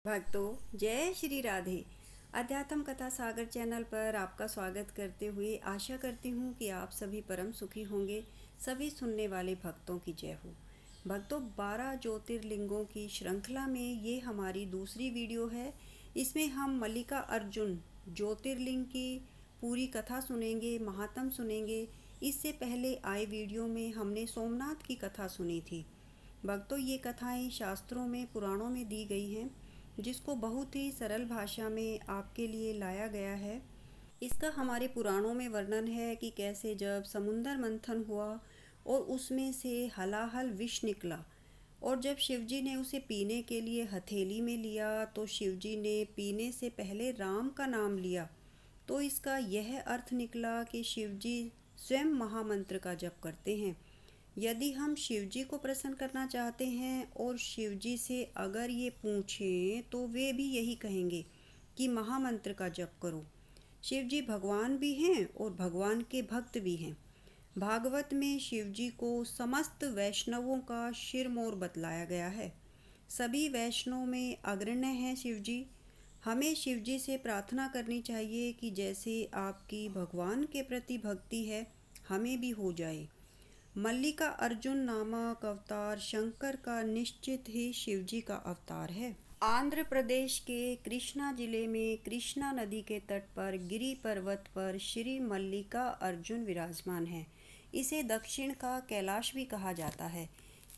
भक्तों, जय श्री राधे। अध्यात्म कथा सागर चैनल पर आपका स्वागत करते हुए आशा करती हूँ कि आप सभी परम सुखी होंगे। सभी सुनने वाले भक्तों की जय हो। भक्तों, 12 ज्योतिर्लिंगों की श्रृंखला में ये हमारी दूसरी वीडियो है। इसमें हम मल्लिका अर्जुन ज्योतिर्लिंग की पूरी कथा सुनेंगे, महात्म सुनेंगे। इससे पहले आए वीडियो में हमने सोमनाथ की कथा सुनी थी। भक्तों, ये कथाएं शास्त्रों में, पुराणों में दी गई हैं, जिसको बहुत ही सरल भाषा में आपके लिए लाया गया है। इसका हमारे पुराणों में वर्णन है कि कैसे जब समुद्र मंथन हुआ और उसमें से हलाहल विष निकला, और जब शिवजी ने उसे पीने के लिए हथेली में लिया तो शिवजी ने पीने से पहले राम का नाम लिया। तो इसका यह अर्थ निकला कि शिवजी स्वयं महामंत्र का जप करते हैं। यदि हम शिवजी को प्रसन्न करना चाहते हैं और शिवजी से अगर ये पूछें तो वे भी यही कहेंगे कि महामंत्र का जप करो। शिवजी भगवान भी हैं और भगवान के भक्त भी हैं। भागवत में शिवजी को समस्त वैष्णवों का शिरमोर बतलाया गया है। सभी वैष्णव में अग्रण्य हैं शिवजी। हमें शिवजी से प्रार्थना करनी चाहिए कि जैसे आपकी भगवान के प्रति भक्ति है, हमें भी हो जाए। मल्लिका अर्जुन नामक अवतार शंकर का निश्चित ही शिवजी का अवतार है। आंध्र प्रदेश के कृष्णा जिले में कृष्णा नदी के तट पर गिरि पर्वत पर श्री मल्लिका अर्जुन विराजमान है। इसे दक्षिण का कैलाश भी कहा जाता है।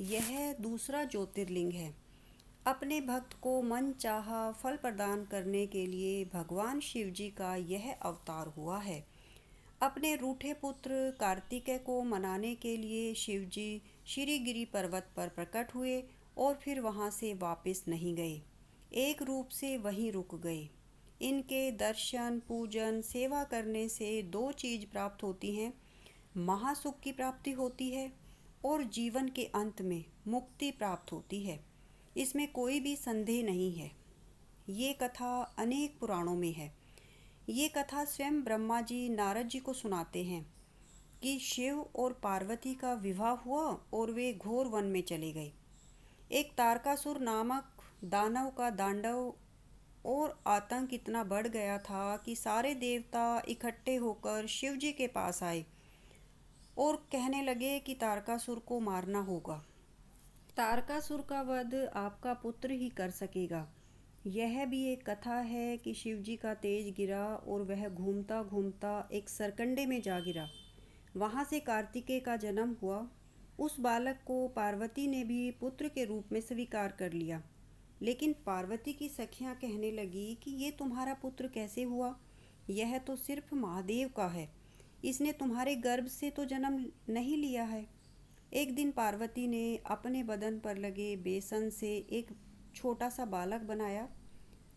यह दूसरा ज्योतिर्लिंग है। अपने भक्त को मन चाहा फल प्रदान करने के लिए भगवान शिवजी का यह अवतार हुआ है। अपने रूठे पुत्र कार्तिकेय को मनाने के लिए शिवजी श्रीगिरि पर्वत पर प्रकट हुए और फिर वहां से वापस नहीं गए। एक रूप से वहीं रुक गए। इनके दर्शन, पूजन, सेवा करने से दो चीज प्राप्त होती हैं। महासुख की प्राप्ति होती है और जीवन के अंत में मुक्ति प्राप्त होती है। इसमें कोई भी संदेह नहीं है। ये कथा अनेक पुराणों में है। ये कथा स्वयं ब्रह्मा जी नारद जी को सुनाते हैं कि शिव और पार्वती का विवाह हुआ और वे घोर वन में चले गए। एक तारकासुर नामक दानव का तांडव और आतंक इतना बढ़ गया था कि सारे देवता इकट्ठे होकर शिव जी के पास आए और कहने लगे कि तारकासुर को मारना होगा। तारकासुर का वध आपका पुत्र ही कर सकेगा। यह भी एक कथा है कि शिवजी का तेज गिरा और वह घूमता घूमता एक सरकंडे में जा गिरा। वहाँ से कार्तिकेय का जन्म हुआ। उस बालक को पार्वती ने भी पुत्र के रूप में स्वीकार कर लिया। लेकिन पार्वती की सखियाँ कहने लगी कि ये तुम्हारा पुत्र कैसे हुआ? यह तो सिर्फ महादेव का है। इसने तुम्हारे गर्भ से तो जन्म नहीं लिया है। एक दिन पार्वती ने अपने बदन पर लगे बेसन से एक छोटा सा बालक बनाया।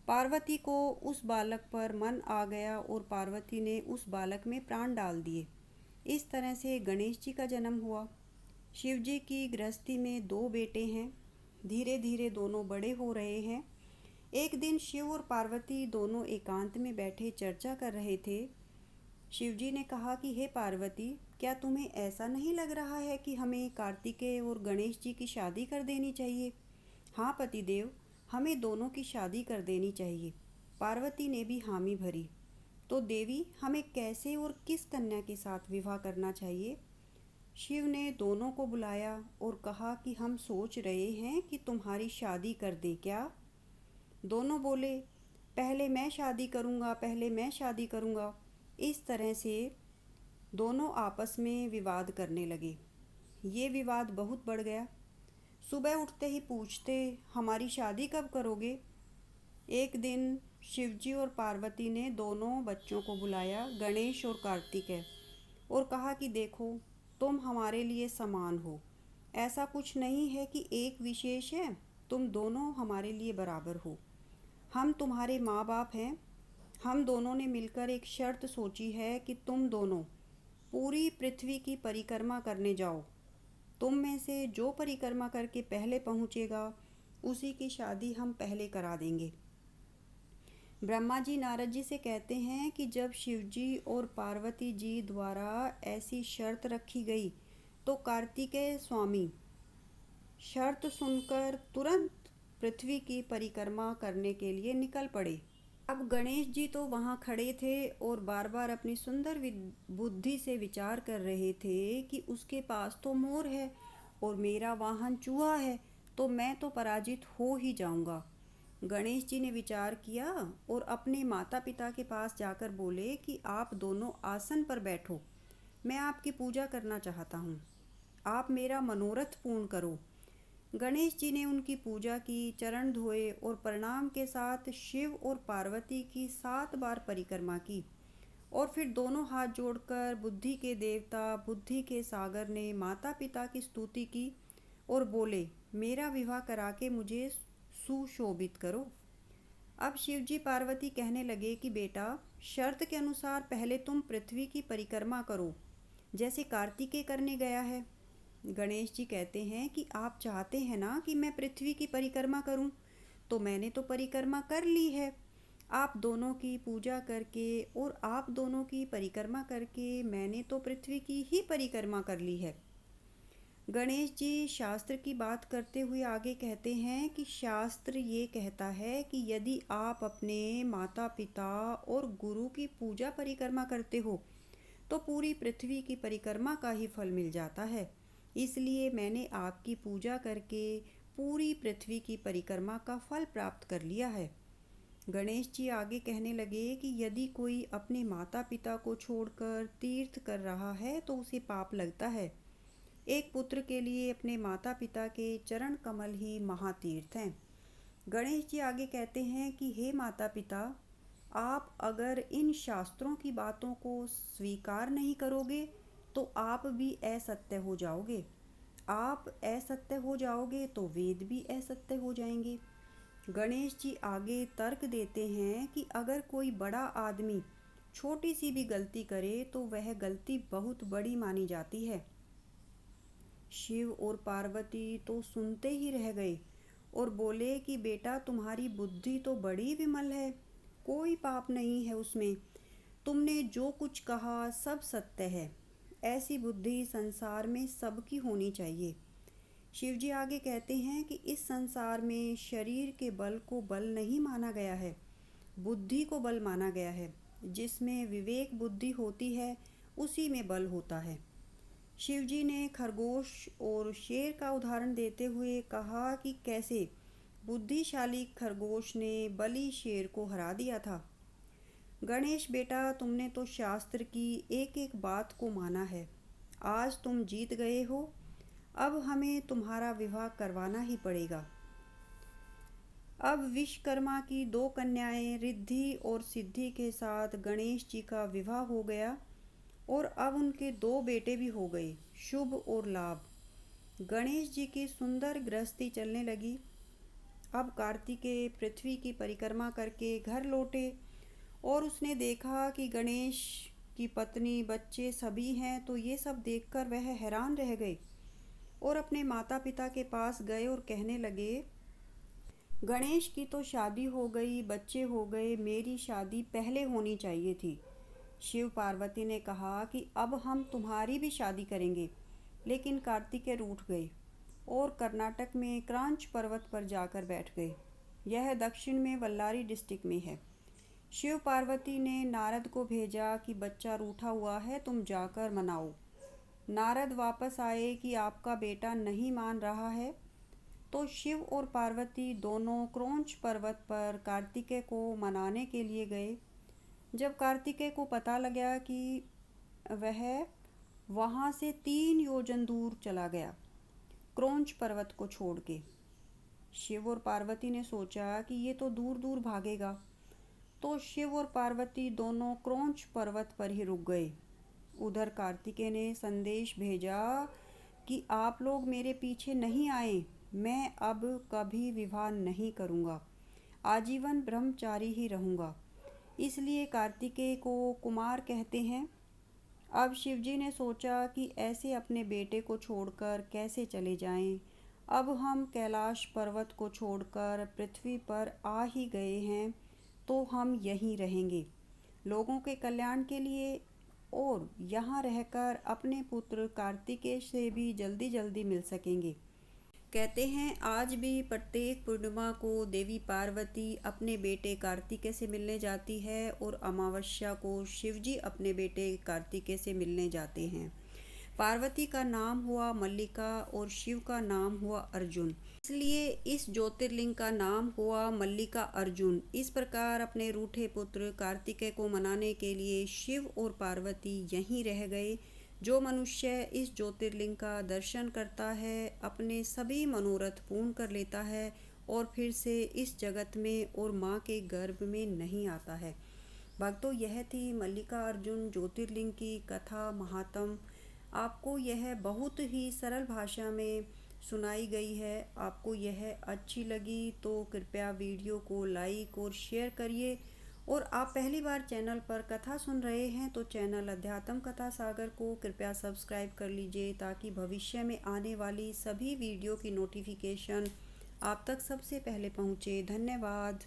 पार्वती को उस बालक पर मन आ गया और पार्वती ने उस बालक में प्राण डाल दिए। इस तरह से गणेश जी का जन्म हुआ। शिव जी की गृहस्थी में दो बेटे हैं। धीरे धीरे दोनों बड़े हो रहे हैं। एक दिन शिव और पार्वती दोनों एकांत में बैठे चर्चा कर रहे थे। शिव जी ने कहा कि हे पार्वती, क्या तुम्हें ऐसा नहीं लग रहा है कि हमें कार्तिकेय और गणेश जी की शादी कर देनी चाहिए? हाँ पतिदेव, हमें दोनों की शादी कर देनी चाहिए। पार्वती ने भी हामी भरी। तो देवी, हमें कैसे और किस कन्या के साथ विवाह करना चाहिए? शिव ने दोनों को बुलाया और कहा कि हम सोच रहे हैं कि तुम्हारी शादी कर दें क्या? दोनों बोले, पहले मैं शादी करूँगा, पहले मैं शादी करूँगा। इस तरह से दोनों आपस में विवाद करने लगे। ये विवाद बहुत बढ़ गया। सुबह उठते ही पूछते, हमारी शादी कब करोगे? एक दिन शिवजी और पार्वती ने दोनों बच्चों को बुलाया, गणेश और कार्तिकेय, और कहा कि देखो, तुम हमारे लिए समान हो। ऐसा कुछ नहीं है कि एक विशेष है, तुम दोनों हमारे लिए बराबर हो। हम तुम्हारे माँ बाप हैं। हम दोनों ने मिलकर एक शर्त सोची है कि तुम दोनों पूरी पृथ्वी की परिक्रमा करने जाओ। तुम में से जो परिक्रमा करके पहले पहुँचेगा, उसी की शादी हम पहले करा देंगे। ब्रह्मा जी नारद जी से कहते हैं कि जब शिवजी और पार्वती जी द्वारा ऐसी शर्त रखी गई तो कार्तिकेय स्वामी शर्त सुनकर तुरंत पृथ्वी की परिक्रमा करने के लिए निकल पड़े। अब गणेश जी तो वहाँ खड़े थे और बार बार अपनी सुंदर बुद्धि से विचार कर रहे थे कि उसके पास तो मोर है और मेरा वाहन चूहा है, तो मैं तो पराजित हो ही जाऊंगा। गणेश जी ने विचार किया और अपने माता पिता के पास जाकर बोले कि आप दोनों आसन पर बैठो, मैं आपकी पूजा करना चाहता हूँ, आप मेरा मनोरथ पूर्ण करो। गणेश जी ने उनकी पूजा की, चरण धोए और प्रणाम के साथ शिव और पार्वती की 7 बार परिक्रमा की और फिर दोनों हाथ जोड़कर बुद्धि के देवता, बुद्धि के सागर ने माता पिता की स्तुति की और बोले, मेरा विवाह करा के मुझे सुशोभित करो। अब शिवजी पार्वती कहने लगे कि बेटा, शर्त के अनुसार पहले तुम पृथ्वी की परिक्रमा करो, जैसे कार्तिकेय करने गया है। गणेश जी कहते हैं कि आप चाहते हैं ना कि मैं पृथ्वी की परिक्रमा करूं, तो मैंने तो परिक्रमा कर ली है। आप दोनों की पूजा करके और आप दोनों की परिक्रमा करके मैंने तो पृथ्वी की ही परिक्रमा कर ली है। गणेश जी शास्त्र की बात करते हुए आगे कहते हैं कि शास्त्र ये कहता है कि यदि आप अपने माता पिता और गुरु की पूजा परिक्रमा करते हो तो पूरी पृथ्वी की परिक्रमा का ही फल मिल जाता है। इसलिए मैंने आपकी पूजा करके पूरी पृथ्वी की परिक्रमा का फल प्राप्त कर लिया है। गणेश जी आगे कहने लगे कि यदि कोई अपने माता पिता को छोड़कर तीर्थ कर रहा है तो उसे पाप लगता है। एक पुत्र के लिए अपने माता पिता के चरण कमल ही महातीर्थ हैं। गणेश जी आगे कहते हैं कि हे माता पिता, आप अगर इन शास्त्रों की बातों को स्वीकार नहीं करोगे तो आप भी असत्य हो जाओगे। आप असत्य हो जाओगे तो वेद भी असत्य हो जाएंगे। गणेश जी आगे तर्क देते हैं कि अगर कोई बड़ा आदमी छोटी सी भी गलती करे तो वह गलती बहुत बड़ी मानी जाती है। शिव और पार्वती तो सुनते ही रह गए और बोले कि बेटा, तुम्हारी बुद्धि तो बड़ी विमल है, कोई पाप नहीं है उसमें, तुमने जो कुछ कहा सब सत्य है। ऐसी बुद्धि संसार में सबकी होनी चाहिए। शिवजी आगे कहते हैं कि इस संसार में शरीर के बल को बल नहीं माना गया है, बुद्धि को बल माना गया है। जिसमें विवेक बुद्धि होती है उसी में बल होता है। शिवजी ने खरगोश और शेर का उदाहरण देते हुए कहा कि कैसे बुद्धिशाली खरगोश ने बली शेर को हरा दिया था। गणेश बेटा, तुमने तो शास्त्र की एक एक बात को माना है, आज तुम जीत गए हो, अब हमें तुम्हारा विवाह करवाना ही पड़ेगा। अब विश्वकर्मा की 2 कन्याएं रिद्धि और सिद्धि के साथ गणेश जी का विवाह हो गया और अब उनके 2 बेटे भी हो गए, शुभ और लाभ। गणेश जी की सुंदर गृहस्थी चलने लगी। अब कार्तिकेय पृथ्वी की परिक्रमा करके घर लौटे और उसने देखा कि गणेश की पत्नी, बच्चे सभी हैं, तो ये सब देखकर वह हैरान रह गए और अपने माता पिता के पास गए और कहने लगे, गणेश की तो शादी हो गई, बच्चे हो गए, मेरी शादी पहले होनी चाहिए थी। शिव पार्वती ने कहा कि अब हम तुम्हारी भी शादी करेंगे, लेकिन कार्तिकेय रूठ गए और कर्नाटक में क्रांच पर्वत पर जाकर बैठ गए। यह दक्षिण में बल्लारी डिस्ट्रिक्ट में है। शिव पार्वती ने नारद को भेजा कि बच्चा रूठा हुआ है, तुम जाकर मनाओ। नारद वापस आए कि आपका बेटा नहीं मान रहा है, तो शिव और पार्वती दोनों क्रोंच पर्वत पर कार्तिकेय को मनाने के लिए गए। जब कार्तिकेय को पता लगा कि वह वहाँ से 3 योजन दूर चला गया, क्रोंच पर्वत को छोड़ के, शिव और पार्वती ने सोचा कि ये तो दूर दूर भागेगा, तो शिव और पार्वती दोनों क्रोंच पर्वत पर ही रुक गए। उधर कार्तिकेय ने संदेश भेजा कि आप लोग मेरे पीछे नहीं आए, मैं अब कभी विवाह नहीं करूँगा, आजीवन ब्रह्मचारी ही रहूँगा, इसलिए कार्तिकेय को कुमार कहते हैं। अब शिवजी ने सोचा कि ऐसे अपने बेटे को छोड़कर कैसे चले जाएं। अब हम कैलाश पर्वत को छोड़कर पृथ्वी पर आ ही गए हैं, तो हम यहीं रहेंगे लोगों के कल्याण के लिए और यहाँ रहकर अपने पुत्र कार्तिकेय से भी जल्दी जल्दी मिल सकेंगे। कहते हैं आज भी प्रत्येक पूर्णिमा को देवी पार्वती अपने बेटे कार्तिकेय से मिलने जाती है और अमावस्या को शिवजी अपने बेटे कार्तिकेय से मिलने जाते हैं। पार्वती का नाम हुआ मल्लिका और शिव का नाम हुआ अर्जुन, इसलिए इस ज्योतिर्लिंग का नाम हुआ मल्लिका अर्जुन। इस प्रकार अपने रूठे पुत्र कार्तिकेय को मनाने के लिए शिव और पार्वती यहीं रह गए। जो मनुष्य इस ज्योतिर्लिंग का दर्शन करता है अपने सभी मनोरथ पूर्ण कर लेता है और फिर से इस जगत में और माँ के गर्भ में नहीं आता है। भक्तों, यह थी मल्लिका अर्जुन ज्योतिर्लिंग की कथा महात्म। आपको यह बहुत ही सरल भाषा में सुनाई गई है। आपको यह अच्छी लगी तो कृपया वीडियो को लाइक और शेयर करिए। और आप पहली बार चैनल पर कथा सुन रहे हैं तो चैनल अध्यात्म कथा सागर को कृपया सब्सक्राइब कर लीजिए, ताकि भविष्य में आने वाली सभी वीडियो की नोटिफिकेशन आप तक सबसे पहले पहुंचे। धन्यवाद।